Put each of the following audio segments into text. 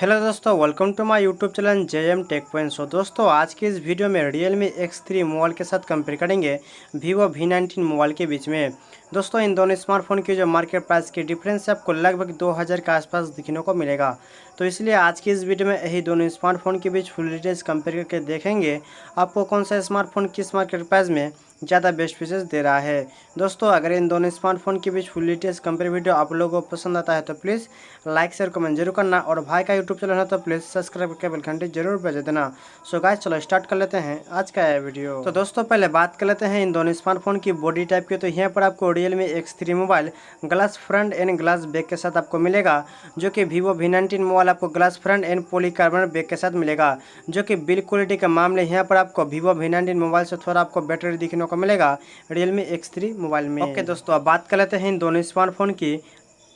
Hello दोस्तों, welcome to my YouTube channel JM tech point. So दोस्तों, आज की इस वीडियो में Realme X3 मोबाइल के साथ कंपेयर करेंगे Vivo V19 मोबाइल के बीच में। दोस्तों, इन दोनों स्मार्टफोन की जो मार्केट प्राइस की डिफरेंस है आपको लगभग 2000 के आसपास दिखने को मिलेगा। तो इसलिए आज की इस वीडियो में यही दोनों स्मार्टफोन के बीच फुल डिटेल्स कंपेयर करके देखेंगे आपको कौन सा स्मार्टफोन किस मार्केट प्राइस में ज़्यादा बेस्ट फीचर्स दे रहा है। दोस्तों, अगर इन दोनों स्मार्टफोन के बीच फुल डिटेल्स कंपेयर वीडियो आप लोगों को पसंद आता है तो प्लीज़ लाइक शेयर कमेंट जरूर करना, और भाई का यूट्यूब चैनल है तो प्लीज़ सब्सक्राइब करके बेल घंटी जरूर बजा देना। सो गाइस, चलो स्टार्ट कर लेते हैं आज का यह वीडियो। तो दोस्तों, पहले बात कर लेते हैं इन दोनों स्मार्टफोन की बॉडी टाइप की। तो यहाँ पर आपको Realme X3 mobile glass front end glass back के साथ आपको मिलेगा, जो कि Vivo V19 मोबाइल आपको glass front end polycarbonate back के साथ मिलेगा, जो कि बिल्ड क्वालिटी के मामले यहाँ पर आपको Vivo V19 मोबाइल से थोड़ा आपको बेटर दिखने को मिलेगा Realme X3 मोबाइल में। ओके दोस्तों, अब बात कर लेते हैं इन दोनों स्मार्टफोन की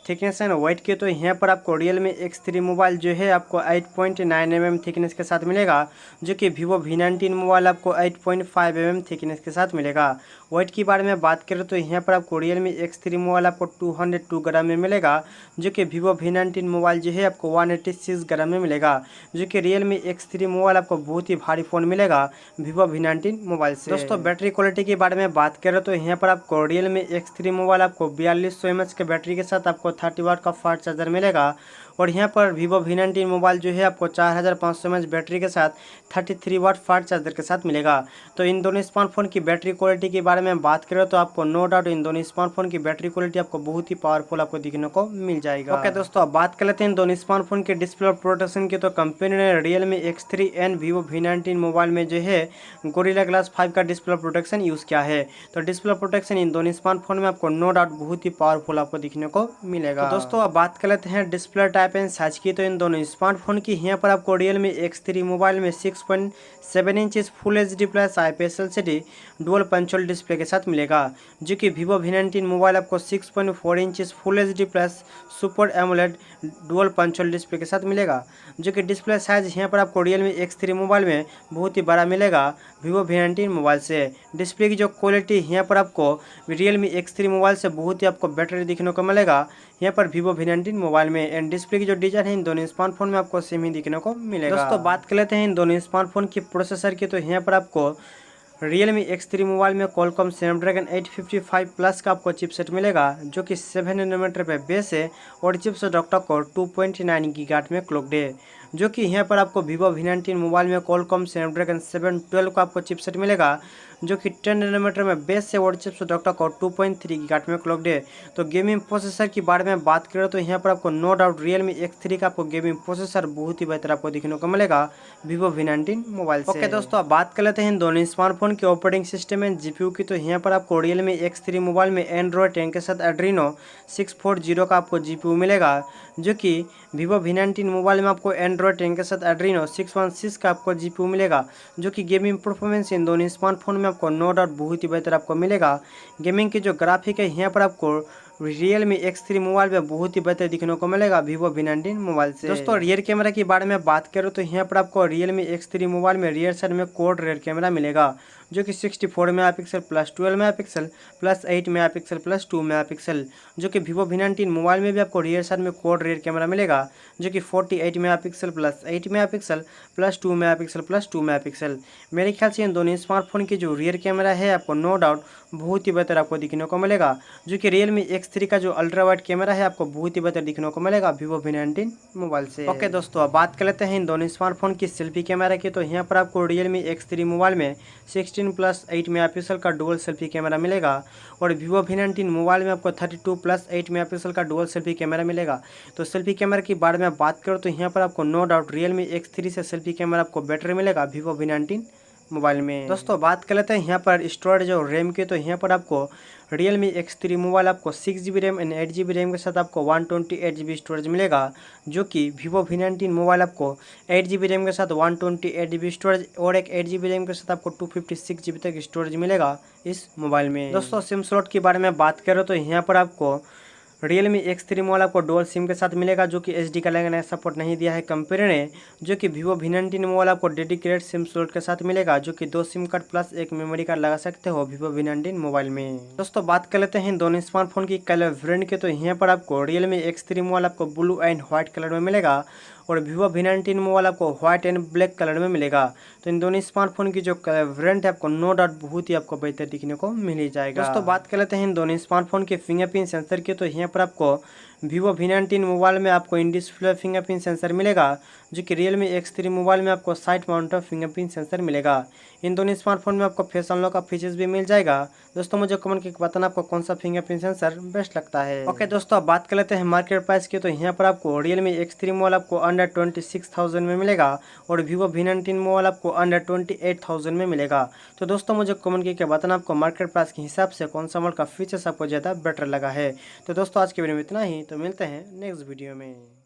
थिकनेस एंड वेट की। तो यहाँ पर आपको Realme X3 मोबाइल जो है आपको 8.9 mm थिकनेस के साथ मिलेगा, जो कि Vivo V19 मोबाइल आपको 8.5 mm थिकनेस के साथ मिलेगा। वेट की बारे में बात करें तो यहाँ पर आपको Realme X3 मोबाइल आपको 202 ग्राम में मिलेगा, जो कि Vivo V19 मोबाइल जो है आपको 186 ग्राम में मिलेगा, जो कि Realme X3 मोबाइल आपको बहुत ही भारी फ़ोन मिलेगा Vivo V19 मोबाइल से। दोस्तों, बैटरी क्वालिटी के बारे में बात करें तो यहाँ पर आपको Realme X3 मोबाइल आपको 4200 mAh के बैटरी के साथ आपको 30 वाट का फास्ट चार्जर मिलेगा, और यहाँ पर Vivo V19 मोबाइल जो है आपको 4500 mAh बैटरी के साथ 33 वाट फास्ट चार्जर के साथ मिलेगा। तो इन दोनों स्मार्टफोन की बैटरी क्वालिटी के बारे में बात करें तो आपको नो डाउट इन दोनों स्मार्टफोन की बैटरी क्वालिटी आपको बहुत ही पावरफुल आपको दिखने को मिल जाएगा। ओके दोस्तों, अब बात कर लेते हैं इन दोनों स्मार्टफोन के डिस्प्ले प्रोटेक्शन की। तो कंपनी ने Realme X3 and Vivo V19 mobile में जो है गोरिल्ला ग्लास 5 का डिस्प्ले प्रोटेक्शन यूज़ किया है। तो डिस्प्ले प्रोटेक्शन इन दोनों स्मार्टफोन में आपको नो डाउट बहुत ही पावरफुल आपको दिखने को मिलेगा। तो दोस्तों, अब बात कर लेते हैं डिस्प्ले टाइप एंड साइज की। तो इन दोनों स्मार्टफोन की यहाँ पर आपको Realme X3 मोबाइल में 6.7 inch full HD plus IPS LCD dual punch hole display के साथ मिलेगा, जो कि Vivo V19 मोबाइल आपको 6.4 inch full HD plus super AMOLED dual punch hole display के साथ मिलेगा, जो कि डिस्प्ले साइज यहाँ पर आपको Realme X3 मोबाइल में बहुत ही बड़ा मिलेगा Vivo V19 मोबाइल से। डिस्प्ले की जो क्वालिटी यहाँ पर आपको Realme X3 मोबाइल से बहुत ही आपको बेटर दिखने को मिलेगा यहाँ पर Vivo V19 मोबाइल में। एंड डिस्प्ले की जो डिजाइन है इन दोनों स्मार्टफोन में आपको सेम ही दिखने को मिलेगा। दोस्तों, बात कर लेते हैं इन दोनों स्मार्टफोन की प्रोसेसर की। तो यहाँ पर आपको Realme X3 मोबाइल में Qualcomm Snapdragon 855 प्लस का आपको चिपसेट मिलेगा, जो कि 7 नैनोमीटर पे बेस है, और चिपसेट ऑक्टा कोर 2.9 गीगाहर्ट्ज में क्लॉक्ड है, जो कि यहाँ पर आपको Vivo V19 मोबाइल में Qualcomm Snapdragon 712 का आपको चिपसेट मिलेगा, जो कि 10 नैनोमीटर में बेस है, और चिपसेट ऑक्टा कोर 2.3 गीगाहर्ट्ज में क्लॉक्ड है। तो गेमिंग प्रोसेसर की बारे में बात करें तो यहाँ पर आपको नो डाउट Realme X3 का आपको गेमिंग प्रोसेसर बहुत ही बेहतर आपको दिखने को मिलेगा Vivo V19 मोबाइल से। ओके दोस्तों, अब बात कर लेते हैं इन दोनों स्मार्टफोन के ऑपरेटिंग सिस्टम एंड GPU की। तो यहाँ पर आपको Realme X3 मोबाइल में Android 10 के साथ Adreno 640 का आपको GPU मिलेगा, जो कि Vivo V19 मोबाइल में आपको Android 10 के साथ Adreno 616 का आपको GPU मिलेगा, जो कि गेमिंग परफॉर्मेंस इन दोनों स्मार्टफोन में आपको नो डाउट बहुत ही बेहतर आपको मिलेगा। गेमिंग की जो ग्राफिक है यहाँ पर आपको Realme X3 मोबाइल में बहुत ही बेहतर दिखने को मिलेगा Vivo V19 मोबाइल से। दोस्तों, रियर कैमरा के बारे में बात करो तो यहाँ पर आपको Realme X3 मोबाइल में रियर साइड में क्वाड रियर कैमरा मिलेगा, जो कि 64 megapixel plus 12 megapixel plus 8 megapixel plus 2 megapixel, जो कि Vivo V19 मोबाइल में भी आपको रियर साइड में क्वाड रियर कैमरा मिलेगा, जो कि 48 megapixel plus 8 megapixel plus 2 megapixel plus 2 megapixel. मेरे ख्याल से इन दोनों स्मार्टफोन की जो रियर कैमरा है आपको नो डाउट बहुत ही बेहतर आपको दिखने को मिलेगा, जो कि Realme X3 का जो अल्ट्रा वाइड कैमरा है आपको बहुत ही बेहतर दिखने को मिलेगा Vivo V19 मोबाइल से। ओके दोस्तों, अब बात कर लेते हैं इन दोनों स्मार्टफोन की सेल्फी कैमरा की। तो यहाँ पर आपको Realme X3 मोबाइल में 16+8 मेगापिक्सल का डुअल सेल्फी कैमरा मिलेगा, और Vivo V19 मोबाइल में आपको 32+8 मेगापिक्सल का डुअल सेल्फी कैमरा मिलेगा। तो सेल्फी कैमरा के बारे में बात करो तो यहाँ पर आपको नो डाउट Realme X3 से सेल्फी कैमरा आपको बेटर मिलेगा Vivo V19 मोबाइल में। दोस्तों, बात कर लेते हैं यहाँ पर स्टोरेज और रैम की। तो यहाँ पर आपको Realme X3 मोबाइल आपको 6GB RAM and 8GB RAM के साथ आपको 128GB स्टोरेज मिलेगा, जो कि Vivo V19 मोबाइल आपको 8GB रैम के साथ 128GB स्टोरेज और एक 8GB रैम के साथ आपको 256GB तक स्टोरेज मिलेगा इस मोबाइल में। दोस्तों, सिम स्लॉट के बारे में बात करें तो यहाँ पर आपको Realme X3 मोबाइल आपको डुअल सिम के साथ मिलेगा, जो कि SD का लैंग्वेज सपोर्ट नहीं दिया है कंपनी ने, जो कि Vivo V19 मोबाइल आपको डेडिकेटेड सिम स्लॉट के साथ मिलेगा, जो कि 2 सिम कार्ड प्लस एक मेमोरी कार्ड लगा सकते हो Vivo V19 मोबाइल में। दोस्तों, बात कर लेते हैं दोनों स्मार्टफोन की कलर वेरिएंट के। तो यहाँ पर आपको Realme X3 मोबाइल आपको ब्लू एंड व्हाइट कलर में मिलेगा, और Vivo V19 मोबाइल आपको व्हाइट एंड ब्लैक कलर में मिलेगा। तो इन दोनों स्मार्टफोन की जो वेरिएंट है आपको नो डाउट बहुत ही आपको बेहतर दिखने को मिल ही जाएगा। दोस्तों बात कर लेते हैं इन दोनों स्मार्टफोन के फिंगरप्रिंट सेंसर की। तो यहाँ पर आपको Vivo V19 मोबाइल में आपको इन डिस्प्ले फिंगरप्रिंट सेंसर मिलेगा, जो कि Realme X3 मोबाइल में आपको साइड माउंटेड फिंगरप्रिंट सेंसर मिलेगा। इन दोनों स्मार्टफोन में आपको फेस अनलॉक का फीचर्स भी मिल जाएगा। दोस्तों मुझे कमेंट करके बताना आपको कौन सा फिंगरप्रिंट सेंसर बेस्ट लगता है। ओके दोस्तों, अब बात कर लेते हैं मार्केट प्राइस की। तो यहाँ पर आपको Realme X3 मोबाइल आपको अंडर 26,000 में मिलेगा और Vivo V19 मोबाइल आपको अंडर 28,000 में मिलेगा। तो दोस्तों मुझे कमेंट करके बताना आपको मार्केट प्राइस के हिसाब से कौन सा मोबाइल का फीचर्स आपको ज़्यादा बेटर लगा है। तो दोस्तों आज के वीडियो में इतना ही, तो मिलते हैं नेक्स्ट वीडियो में।